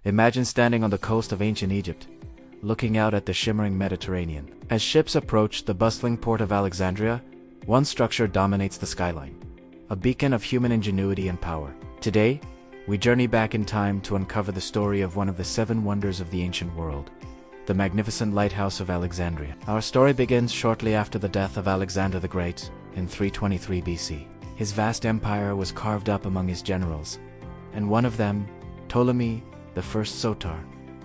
Imagine standing on the coast of ancient Egypt, looking out at the shimmering Mediterranean. As ships approach the bustling port of Alexandria, one structure dominates the skyline, a beacon of human ingenuity and power. Today, we journey back in time to uncover the story of one of the 7 wonders of the ancient world, the magnificent Lighthouse of Alexandria. Our story begins shortly after the death of Alexander the Great in 323 BC. His vast empire was carved up among his generals, and one of them, Ptolemy the First Soter,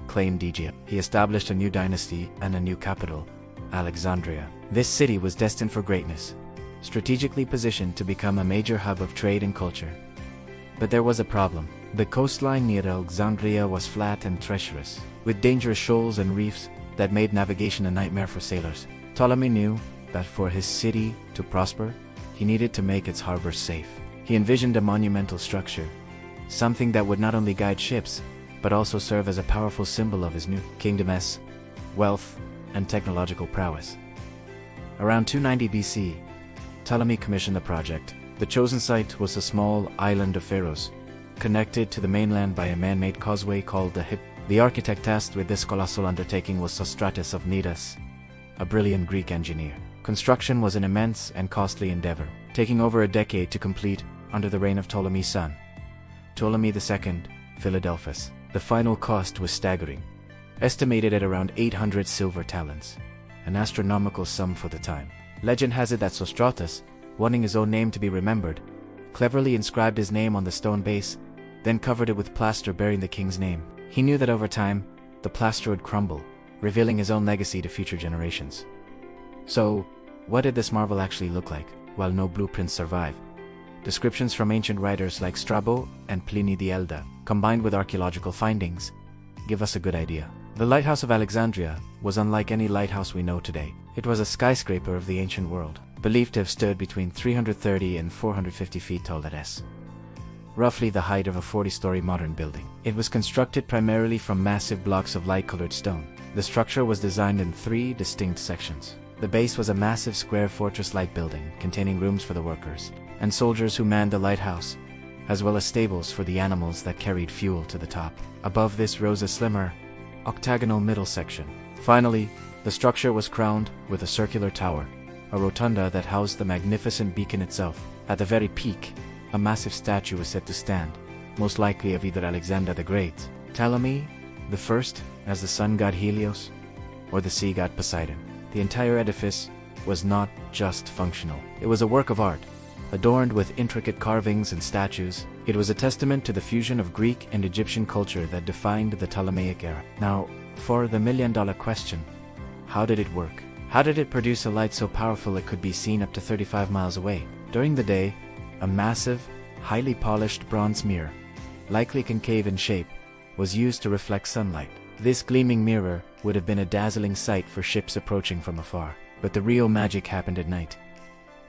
claimed Egypt. He established a new dynasty and a new capital, Alexandria. This city was destined for greatness, strategically positioned to become a major hub of trade and culture. But there was a problem. The coastline near Alexandria was flat and treacherous, with dangerous shoals and reefs that made navigation a nightmare for sailors. Ptolemy knew that for his city to prosper, he needed to make its harbors safe. He envisioned a monumental structure, something that would not only guide ships, but also serve as a powerful symbol of his new kingdom's wealth and technological prowess. Around 290 BC, Ptolemy commissioned the project. The chosen site was a small island of Pharos, connected to the mainland by a man-made causeway called the Hip. The architect tasked with this colossal undertaking was Sostratus of Cnidos, a brilliant Greek engineer. Construction was an immense and costly endeavor, taking over a decade to complete under the reign of Ptolemy's son, Ptolemy II Philadelphus. The final cost was staggering, estimated at around 800 silver talents, an astronomical sum for the time. Legend has it that Sostratus, wanting his own name to be remembered, cleverly inscribed his name on the stone base, then covered it with plaster bearing the king's name. He knew that over time, the plaster would crumble, revealing his own legacy to future generations. So, what did this marvel actually look like? While no blueprints survive, descriptions from ancient writers like Strabo and Pliny the Elder, combined with archaeological findings, give us a good idea. The Lighthouse of Alexandria was unlike any lighthouse we know today. It was a skyscraper of the ancient world, believed to have stood between 330 and 450 feet tall at s. Roughly the height of a 40-story modern building. It was constructed primarily from massive blocks of light-colored stone. The structure was designed in 3 distinct sections. The base was a massive square fortress-like building containing rooms for the workers and soldiers who manned the lighthouse, as well as stables for the animals that carried fuel to the top. Above this rose a slimmer, octagonal middle section. Finally, the structure was crowned with a circular tower, a rotunda that housed the magnificent beacon itself. At the very peak, a massive statue was said to stand, most likely of either Alexander the Great, Ptolemy the First as the sun god Helios, or the sea god Poseidon. The entire edifice was not just functional. It was a work of art, adorned with intricate carvings and statues. It was a testament to the fusion of Greek and Egyptian culture that defined the Ptolemaic era. Now, for the million-dollar question, how did it work? How did it produce a light so powerful it could be seen up to 35 miles away? During the day, a massive, highly polished bronze mirror, likely concave in shape, was used to reflect sunlight. This gleaming mirror would have been a dazzling sight for ships approaching from afar. But the real magic happened at night.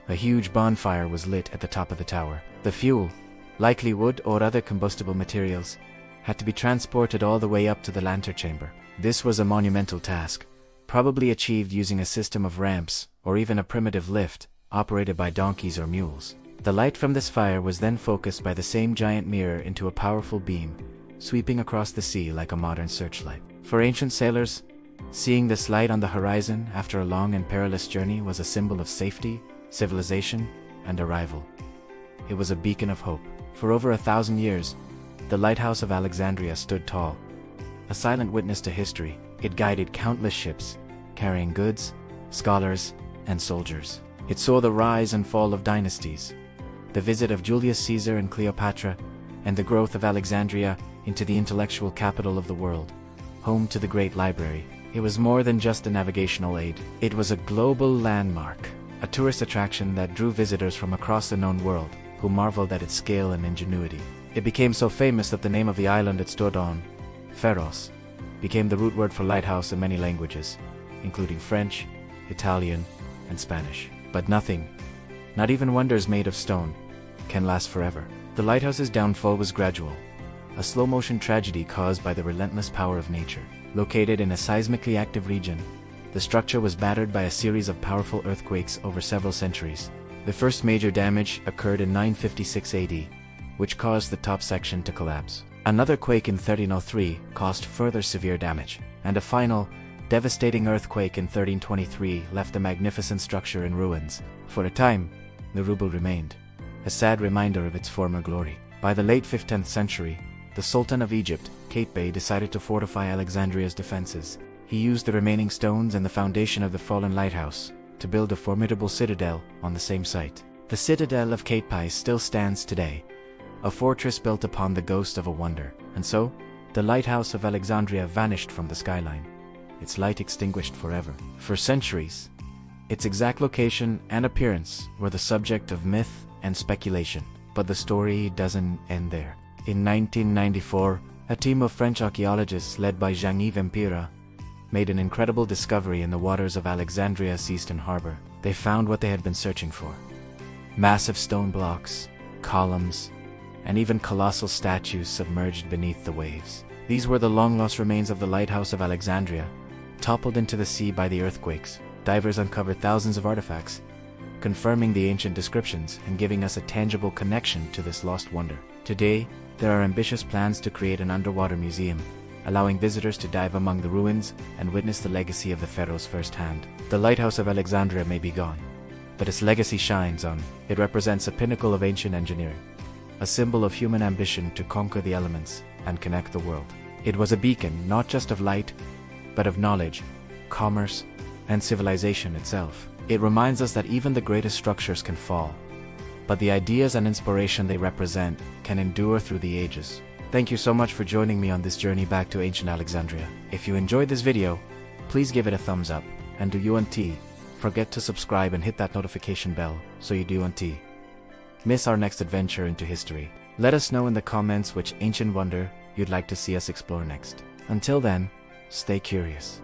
A huge bonfire was lit at the top of the tower. The fuel, likely wood or other combustible materials, had to be transported all the way up to the lantern chamber. This was a monumental task, probably achieved using a system of ramps or even a primitive lift operated by donkeys or mules. The light from this fire was then focused by the same giant mirror into a powerful beam, sweeping across the sea like a modern searchlight. For ancient sailors, seeing this light on the horizon after a long and perilous journey was a symbol of safety, civilization, and arrival. It was a beacon of hope. For over 1,000 years, the Lighthouse of Alexandria stood tall, a silent witness to history. It guided countless ships, carrying goods, scholars, and soldiers. It saw the rise and fall of dynasties, the visit of Julius Caesar and Cleopatra, and the growth of Alexandria into the intellectual capital of the world, home to the Great Library. It was more than just a navigational aid. It was a global landmark, a tourist attraction that drew visitors from across the known world, who marveled at its scale and ingenuity. It became so famous that the name of the island it stood on, Pharos, became the root word for lighthouse in many languages, including French, Italian, and Spanish. But nothing, not even wonders made of stone, can last forever. The lighthouse's downfall was gradual, a slow-motion tragedy caused by the relentless power of nature. Located in a seismically active region, the structure was battered by a series of powerful earthquakes over several centuries. The first major damage occurred in 956 AD, which caused the top section to collapse. Another quake in 1303 caused further severe damage, and a final, devastating earthquake in 1323 left the magnificent structure in ruins. For a time, the ruble remained a sad reminder of its former glory. By the late 15th century, the Sultan of Egypt, Kate Bey, decided to fortify Alexandria's defenses. He used the remaining stones and the foundation of the fallen lighthouse to build a formidable citadel on the same site. The citadel of Kate Bey still stands today, a fortress built upon the ghost of a wonder, and so, the Lighthouse of Alexandria vanished from the skyline, its light extinguished forever. For centuries, its exact location and appearance were the subject of myth and speculation, but the story doesn't end there. In 1994, a team of French archaeologists led by Jean-Yves Empira made an incredible discovery in the waters of Alexandria's eastern harbor. They found what they had been searching for: massive stone blocks, columns, and even colossal statues submerged beneath the waves. These were the long-lost remains of the Lighthouse of Alexandria, toppled into the sea by the earthquakes. Divers uncovered thousands of artifacts, confirming the ancient descriptions and giving us a tangible connection to this lost wonder. Today, there are ambitious plans to create an underwater museum, allowing visitors to dive among the ruins and witness the legacy of the pharaohs firsthand. The Lighthouse of Alexandria may be gone, but its legacy shines on. It represents a pinnacle of ancient engineering, a symbol of human ambition to conquer the elements and connect the world. It was a beacon not just of light, but of knowledge, commerce, and civilization itself. It reminds us that even the greatest structures can fall, but the ideas and inspiration they represent can endure through the ages. Thank you so much for joining me on this journey back to ancient Alexandria. If you enjoyed this video, please give it a thumbs up, and do you forget to subscribe and hit that notification bell so you don't miss our next adventure into history. Let us know in the comments which ancient wonder you'd like to see us explore next. Until then, stay curious.